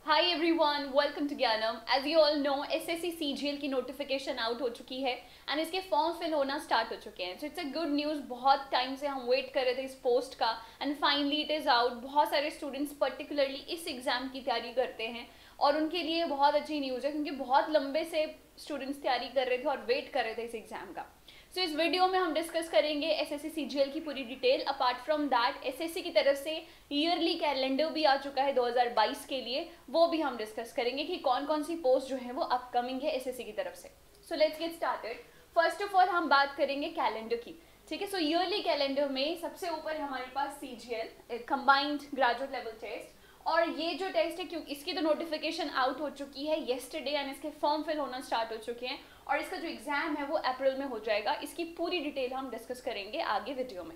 Hi everyone, welcome to Gyanam. As you all know, SSC CGL की notification out हो चुकी है एंड इसके फॉर्म फिल होना स्टार्ट हो चुके हैं। So it's a good news. बहुत टाइम से हम वेट कर रहे थे इस पोस्ट का and finally it is out. बहुत सारे स्टूडेंट्स पर्टिकुलरली इस एग्ज़ाम की तैयारी करते हैं और उनके लिए बहुत अच्छी न्यूज़ है क्योंकि बहुत लंबे से स्टूडेंट्स तैयारी कर रहे थे और वेट कर रहे थे इस एग्ज़ाम का। सो इस वीडियो में हम डिस्कस करेंगे एसएससी सीजीएल की पूरी detail. Apart from that SSC की तरफ से ईयरली कैलेंडर भी आ चुका है 2022 के लिए, वो भी हम डिस्कस करेंगे कि कौन कौन सी पोस्ट जो है वो अपकमिंग है एसएससी की तरफ से। So let's get started. First of all हम बात करेंगे कैलेंडर की, ठीक है। सो ईयरली कैलेंडर में सबसे ऊपर हमारे पास CGL combined graduate level test, और ये जो टेस्ट है क्योंकि इसकी तो नोटिफिकेशन आउट हो चुकी है येस्टरडे एंड इसके फॉर्म फिल होना स्टार्ट हो चुके हैं और इसका जो एग्जाम है वो अप्रैल में हो जाएगा। इसकी पूरी डिटेल हम डिस्कस करेंगे आगे वीडियो में।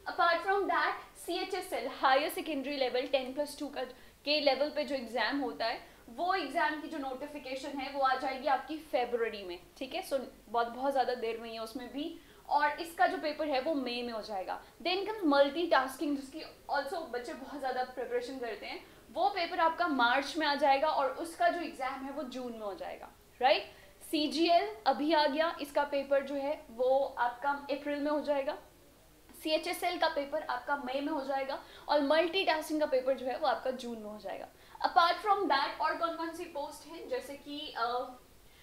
Apart from that CHSL higher secondary level 10+2 का के लेवल पे जो एग्जाम होता है वो एग्जाम की जो नोटिफिकेशन है वो आ जाएगी आपकी फरवरी में, ठीक है। सो बहुत ज़्यादा देर नहीं है उसमें भी, और इसका जो पेपर है वो मई में हो जाएगा। देन कम्स मल्टीटास्किंग, जिसकी ऑल्सो बच्चे बहुत ज़्यादा प्रिपरेशन करते हैं, वो पेपर आपका मार्च में आ जाएगा और उसका जो एग्जाम है वो जून में हो जाएगा, राइट। CGL अभी आ गया, इसका पेपर जो है वो आपका अप्रैल में हो जाएगा। CHSL का पेपर आपका मई में हो जाएगा और मल्टीटास्किंग का पेपर जो है वो आपका जून में हो जाएगा। अपार्ट फ्रॉम दैट और कौन कौन सी पोस्ट है, जैसे कि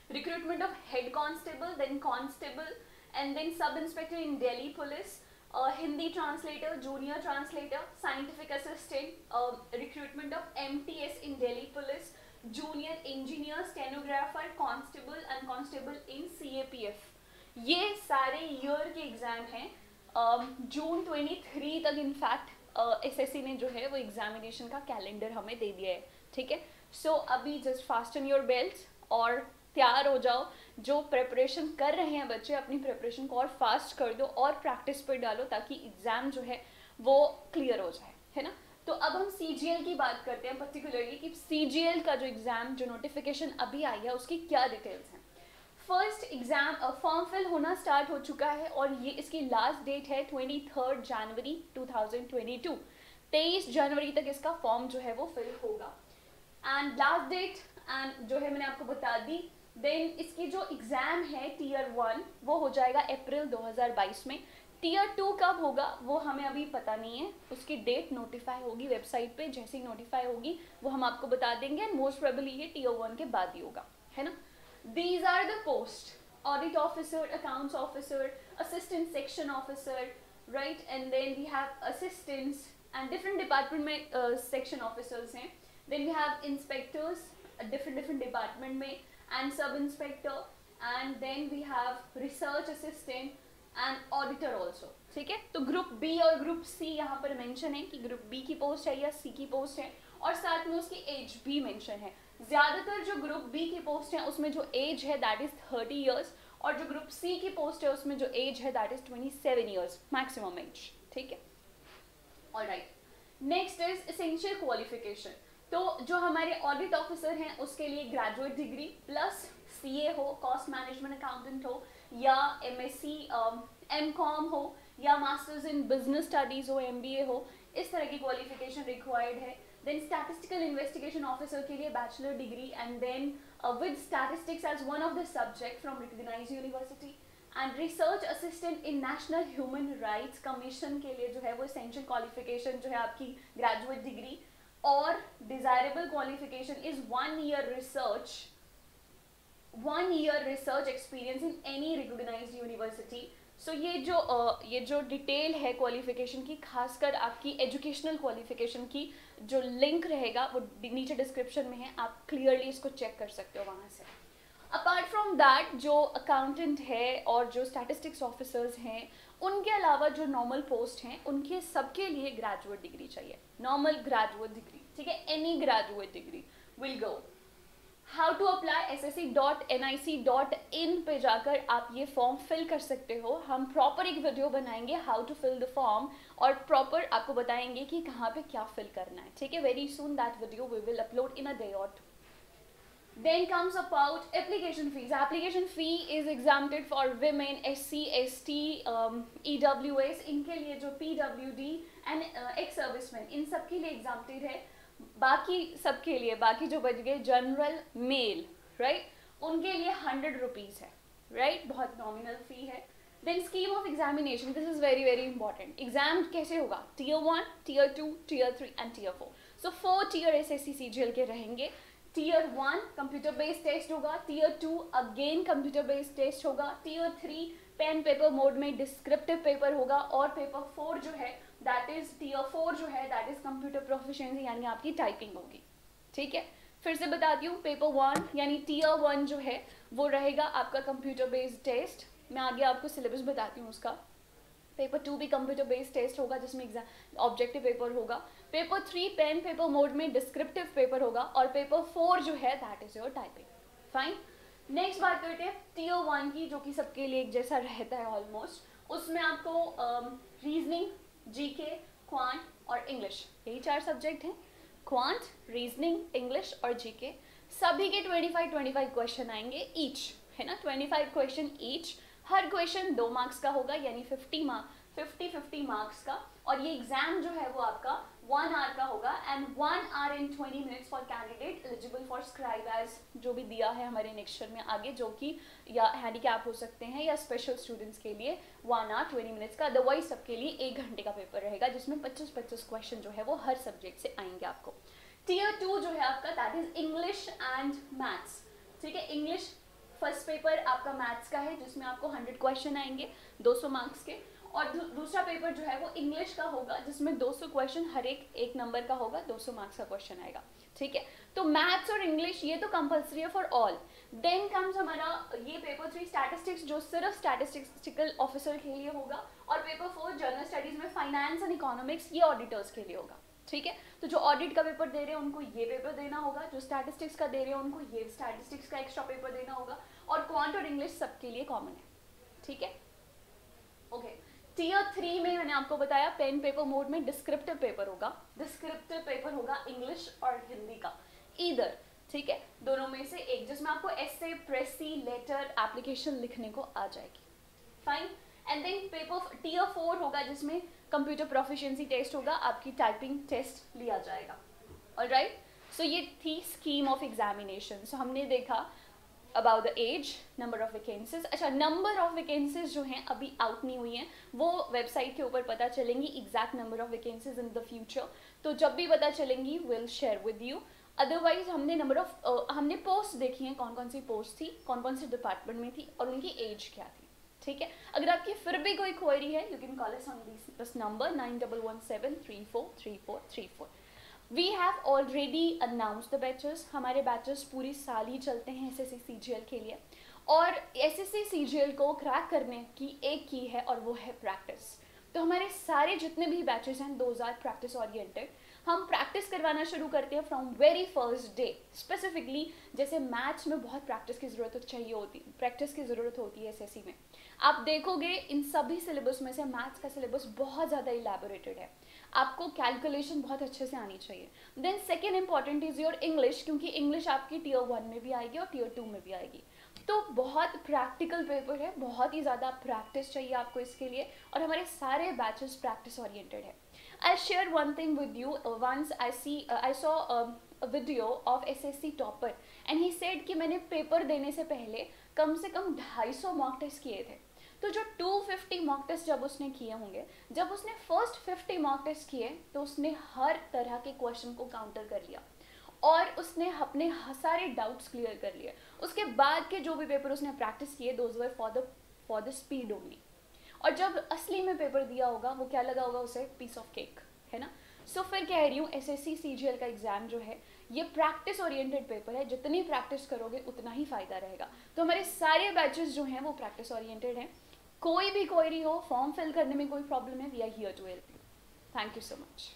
recruitment of head constable, then constable and then sub inspector in Delhi police, Hindi translator, junior translator, scientific assistant, recruitment of MTS in Delhi police, junior engineer, stenographer, constable and constable in CAPF। ये सारे year के exam हैं। जून 23 तक in fact SSC ने जो है वो examination का कैलेंडर हमें दे दिया है, ठीक है। सो अभी जस्ट फास्टन योर बेल्ट और तैयार हो जाओ। जो प्रिपरेशन कर रहे हैं बच्चे, अपनी प्रिपरेशन को और फास्ट कर दो और प्रैक्टिस पर डालो ताकि एग्जाम जो है वो क्लियर हो जाए, है ना। तो अब हम CGL की बात करते हैं पर्टिकुलरली कि CGL का जो एग्जाम जो नोटिफिकेशन अभी आई है उसकी क्या डिटेल्स हैं। फर्स्ट एग्जाम फॉर्म फिल होना स्टार्ट हो चुका है और ये इसकी लास्ट डेट है 23 जनवरी 2022। 23 जनवरी तक इसका फॉर्म जो है वो फिल होगा एंड लास्ट डेट एंड जो है मैंने आपको बता दी। देन इसकी जो एग्जाम है Tier 1 वो हो जाएगा अप्रैल 2022 में। Tier 2 कब होगा वो हमें अभी पता नहीं है, उसकी डेट नोटिफाई होगी वेबसाइट पे, जैसे ही नोटिफाई होगी वो हम आपको बता देंगे एंड मोस्ट प्रोबेबली ये Tier 1 के बाद ही होगा, है ना। These are the posts: audit officer, accounts officer, assistant section officer, right? And then we have assistants and different department में section officers हैं. Then we have inspectors, different department में, and sub inspector, and then we have research assistant and auditor also, ठीक है। तो group B और group C यहाँ पर mention है कि ग्रुप B की पोस्ट है या C की पोस्ट है, और साथ में उसकी एज भी मेंशन है। ज्यादातर जो ग्रुप B की पोस्ट है उसमें जो एज है दैट इज 30 इयर्स, और जो ग्रुप C की पोस्ट है उसमें जो एज है that is 27 years maximum age, ठीक है। Alright, next is essential qualification. तो जो हमारे ऑडिट ऑफिसर हैं उसके लिए ग्रेजुएट डिग्री प्लस CA हो, कॉस्ट मैनेजमेंट अकाउंटेंट हो, या MSc MCOM हो, या मास्टर्स इन बिजनेस स्टडीज हो, MBA हो, इस तरह की क्वालिफिकेशन रिक्वायर्ड है। देन स्टैटिस्टिकल इन्वेस्टिगेशन ऑफिसर के लिए bachelor degree and then with statistics as one of the subject from recognised university, and research assistant in national human rights commission के लिए जो है वो एसेंशियल क्वालिफिकेशन जो है आपकी ग्रेजुएट डिग्री, और desirable qualification is 1 year research experience in any recognized university. सो ये जो डिटेल है क्वालिफिकेशन की, खासकर आपकी एजुकेशनल क्वालिफिकेशन की, जो लिंक रहेगा वो नीचे डिस्क्रिप्शन में है, आप क्लियरली इसको चेक कर सकते हो वहाँ से। अपार्ट फ्रॉम दैट जो अकाउंटेंट है और जो स्टैटिस्टिक्स ऑफिसर्स हैं उनके अलावा जो नॉर्मल पोस्ट हैं उनके सबके लिए ग्रेजुएट डिग्री चाहिए, नॉर्मल ग्रेजुएट डिग्री, ठीक है। Any graduate degree will go. How to apply SSC.nic.in पे जाकर आप ये फॉर्म फिल कर सकते हो। हम प्रॉपर एक वीडियो बनाएंगे how to fill the form और प्रॉपर आपको बताएंगे कि कहाँ पे क्या फिल करना है, ठीक है। Very soon that video we will upload in a day और 2. Then comes about application fees. Application fee is exempted for women, SC, ST, EWS, इनके लिए जो PWD and ex-servicemen, इन सब के लिए exempted है। बाकी सबके लिए, बाकी जो बच गए जनरल मेल, राइट, उनके लिए 100 रुपीज़ है, राइट, बहुत नॉमिनल फी है. Then scheme of examination, this is very very important. Exam कैसे होगा? Tier 1, Tier 2, Tier 3 and Tier 4. So 4 tier SSC CGL के रहेंगे. Tier 1 कंप्यूटर बेस्ड टेस्ट होगा, Tier 2 again computer based test होगा, Tier 3 pen paper mode में descriptive paper होगा, और paper 4 जो है दैट इज Tier 4 जो है दैट इज कंप्यूटर प्रोफिशिएंसी, यानी आपकी टाइपिंग होगी. ठीक है, फिर से बताती हूँ. पेपर 1 यानी Tier 1 जो है वो रहेगा आपका कंप्यूटर बेस्ड टेस्ट. मैं आगे आपको सिलेबस बताती हूँ उसका. पेपर 2 भी कंप्यूटर बेस्ड टेस्ट होगा जिसमें एग्जाम ऑब्जेक्टिव पेपर होगा. पेपर 3 पेन पेपर मोड में डिस्क्रिप्टिव पेपर होगा, और पेपर 4 जो है that is your typing. Fine. Next बात करते हैं Tier 1 की, जो कि सबके लिए एक जैसा रहता है ऑलमोस्ट. उसमें आपको रीजनिंग, जीके, क्वांट और इंग्लिश, यही 4 सब्जेक्ट हैं. क्वांट, रीजनिंग, इंग्लिश और जीके, सभी के 25 क्वेश्चन आएंगे ईच, है ना. 25 क्वेश्चन ईच. हर क्वेश्चन 2 मार्क्स का होगा, यानी 50 मार्क्स का. और ये एग्जाम जो है वो आपका 1 आवर का होगा, and 1 hour and 20 minutes for candidate eligible for scribe as, जो भी दिया है हमारे नेक्स्ट ईयर में आगे, जो कि या हैंडीकैप हो सकते हैं या स्पेशल स्टूडेंट्स के लिए 1 hour 20 minutes का. अदरवाइज सबके लिए 1 घंटे का पेपर रहेगा, जिसमें 25 क्वेश्चन जो है वो हर सब्जेक्ट से आएंगे आपको. Tier 2 जो है आपका that is English and maths. ठीक है, इंग्लिश फर्स्ट पेपर आपका मैथ्स का है, जिसमें आपको 100 क्वेश्चन आएंगे 200 मार्क्स के. और दूसरा पेपर जो है वो इंग्लिश का होगा, जिसमें 200 क्वेश्चन हर एक नंबर का होगा, 200 मार्क्स का क्वेश्चन आएगा. ठीक है, तो मैथ्स और इंग्लिश ये तो कंपल्सरी है फॉर ऑल. देन कम्स हमारा ये पेपर 3 स्टैटिस्टिक्स, जो सिर्फ स्टैटिस्टिकल ऑफिसर के लिए होगा. और पेपर 4 जनरल स्टडीज में फाइनेंस एंड इकोनॉमिक्स, ये ऑडिटर्स के लिए होगा. ठीक है, तो जो ऑडिट का पेपर दे रहे हैं उनको ये पेपर देना होगा, जो स्टैटिस्टिक्स का दे रहे हैं उनको ये स्टैटिस्टिक्स का एक्स्ट्रा पेपर देना होगा. और क्वांट और इंग्लिश सबके लिए कॉमन है. ठीक है, ओके. Tier 3 में मैंने आपको बताया पेन पेपर मोड में डिस्क्रिप्टिव पेपर होगा. डिस्क्रिप्टिव पेपर होगा इंग्लिश और हिंदी का, ईदर. ठीक है, दोनों में से एक, जिसमें आपको एसे, प्रेसी, लेटर, एप्लीकेशन लिखने को आ जाएगी. Fine. And then paper Tier 4 होगा, जिसमें कंप्यूटर प्रोफिशिएंसी टेस्ट होगा, आपकी टाइपिंग टेस्ट लिया जाएगा. ऑलराइट, सो ये थी स्कीम ऑफ एग्जामिनेशन. सो हमने देखा about the age, number of vacancies. अच्छा, नंबर ऑफ वैकेंसीज जो हैं अभी आउट नहीं हुई हैं, वो वेबसाइट के ऊपर पता चलेंगी, exact number of vacancies in the future. तो जब भी पता चलेंगी will share with you. Otherwise हमने पोस्ट देखी हैं, कौन कौन सी पोस्ट थी, कौन कौन से डिपार्टमेंट में थी और उनकी एज क्या थी. ठीक है, अगर आपकी फिर भी कोई क्वेरी है, you can call us on this number 9117343434. We have already announce the batches. हमारे बैचेस पूरी साल ही चलते हैं SSC CGL के लिए. और SSC CGL को क्रैक करने की एक की है, और वो है प्रैक्टिस. तो हमारे सारे जितने भी बैचेस हैं, 2000 प्रैक्टिस ओरिएंटेड. हम प्रैक्टिस करवाना शुरू करते हैं from very first day. Specifically जैसे मैथ्स में बहुत प्रैक्टिस की ज़रूरत होती है SSC में. आप देखोगे इन सभी सिलेबस में से मैथ्स का सिलेबस बहुत ज़्यादा इलैबोरेटेड है. आपको कैलकुलेशन बहुत अच्छे से आनी चाहिए. Then second important is your English, क्योंकि इंग्लिश आपकी Tier 1 में भी आएगी और Tier 2 में भी आएगी. तो बहुत प्रैक्टिकल पेपर है, बहुत ही ज़्यादा प्रैक्टिस चाहिए आपको इसके लिए. और हमारे सारे बैचेस प्रैक्टिस ओरिएंटेड है. I share one thing with you. Once I saw a video of SSC topper, and he said कि मैंने पेपर देने से पहले कम से कम 250 मॉक टेस्ट किए थे. तो जो 250 मॉक टेस्ट जब उसने किए होंगे, जब उसने फर्स्ट 50 मॉक टेस्ट किए, तो उसने हर तरह के क्वेश्चन को काउंटर कर लिया और उसने अपने सारे डाउट्स क्लियर कर लिए. उसके बाद के जो भी पेपर उसने प्रैक्टिस किए, those were for the speed only. और जब असली में पेपर दिया होगा, वो क्या लगा होगा उसे, पीस ऑफ केक, है ना. सो फिर कह रही हूँ SSC CGL का एग्जाम जो है ये प्रैक्टिस ओरिएंटेड पेपर है. जितनी प्रैक्टिस करोगे उतना ही फायदा रहेगा. तो हमारे सारे बैचेस जो हैं वो प्रैक्टिस ओरिएंटेड हैं. कोई भी क्वेरी हो, फॉर्म फिल करने में कोई प्रॉब्लम है, we are here to help you. Thank you so much.